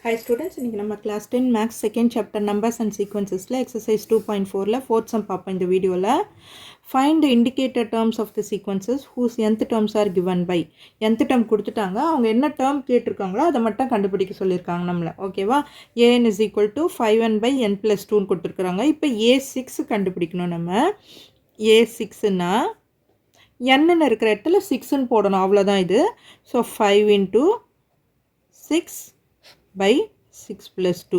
Hi students, இன்னைக்கு நம்ம class 10 maths second chapter numbers and sequencesல exercise 2.4ல fourth sum பார்ப்போம் இந்த வீடியோல. Find the indicator terms of the sequences whose nth terms are given by. nth term கொடுத்துட்டாங்க, அவங்க என்ன term கேட்டிருக்காங்களோ அதை மட்டும் கண்டுபிடிக்க சொல்லியிருக்காங்க நம்மள. ஓகேவா? an is equal to 5n by n plus 2 கொடுத்துருக்காங்க. இப்போ a6 கண்டுபிடிக்கணும் நம்ம. a6னா n இருக்கிற இடத்துல 6ன்னு போடணும், அவ்வளோதான் இது. So 5 into 6 by 6 plus 2.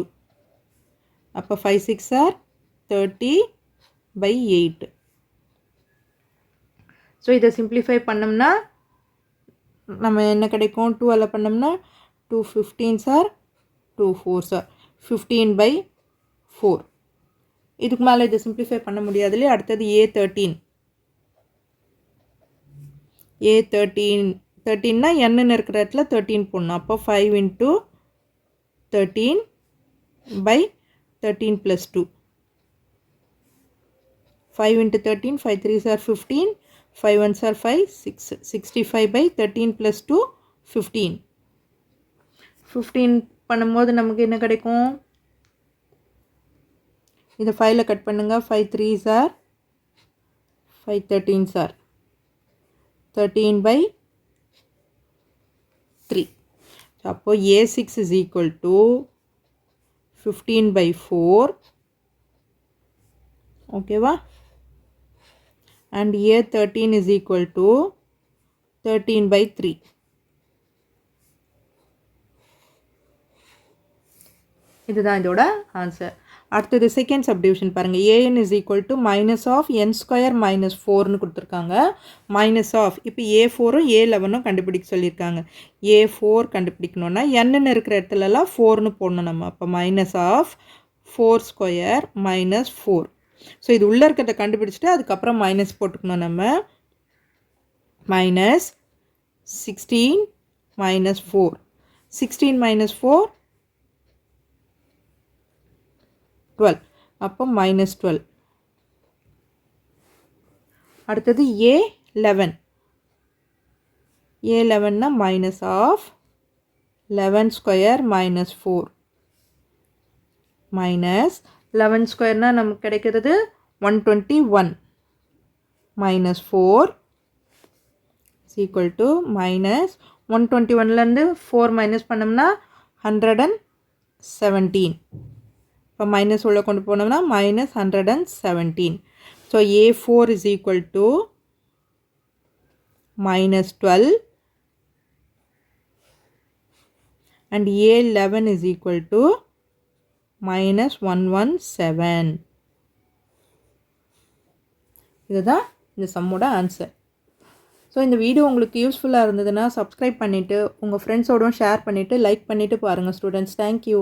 அப்போ 5 6 are 30 by 8. ஸோ இதை சிம்பிளிஃபை பண்ணோம்னா நம்ம என்ன கிடைக்கும்? 2 பண்ணோம்னா 2 15s are 2 4s are 15 by 4. இதுக்கு மேலே இதை சிம்பிளிஃபை பண்ண முடியாதுல்லையே. அடுத்தது a13. a13னா n இருக்கிற இடத்துல 13 போடணும். அப்போ 5 into 13 by 13 plus 2. 5 into 13, 5 3s are 15, 5 1s are 5, 6, 65 by 13 plus 2, 15. 15 பண்ணும்போது நமக்கு என்ன கிடைக்கும்? இதை 5ல கட் பண்ணுங்க. 5 3s are 5 13s are 13 by 3. அப்போ a6 is equal to 15 by 4. ஓகேவா? and a13 is equal to 13 by 3. இதுதான் இதோட ஆன்சர். அடுத்தது செகண்ட் சப்டிவிஷன் பாருங்கள். an is equal to minus of n square minus 4னு கொடுத்துருக்காங்க. மைனஸ் ஆஃப் இப்போ a4ம் a11ம் கண்டுபிடிக்க சொல்லியிருக்காங்க. a4 கண்டுபிடிக்கணுன்னா n இருக்கிற இடத்துலலாம் 4னு போடணும் நம்ம. அப்போ minus of 4 square minus 4. So இது உள்ளே இருக்கிறத கண்டுபிடிச்சிட்டு அதுக்கப்புறம் மைனஸ் போட்டுக்கணும் நம்ம. Minus 16 minus 4. 16 மைனஸ் 4 12. அப்போ மைனஸ் 12. அடுத்தது a11. a11னா minus of 11 square minus 4. Minus 11 ஸ்கொயர்னா நமக்கு கிடைக்கிறது 121. Minus 4 is equal to minus 121லேருந்து 4 மைனஸ் பண்ணோம்னா 117. இப்போ மைனஸ் உள்ள கொண்டு போனோம்னா minus 117. So a4 is equal to minus 12 and a11 is equal to minus 117. இதுதான் இந்த சம்மோட ஆன்சர். ஸோ இந்த வீடியோ உங்களுக்கு யூஸ்ஃபுல்லாக இருந்ததுன்னா சப்ஸ்கிரைப் பண்ணிவிட்டு உங்கள் ஃப்ரெண்ட்ஸோடும் ஷேர் பண்ணிவிட்டு லைக் பண்ணிவிட்டு பாருங்கள் ஸ்டூடெண்ட்ஸ். தேங்க்யூ.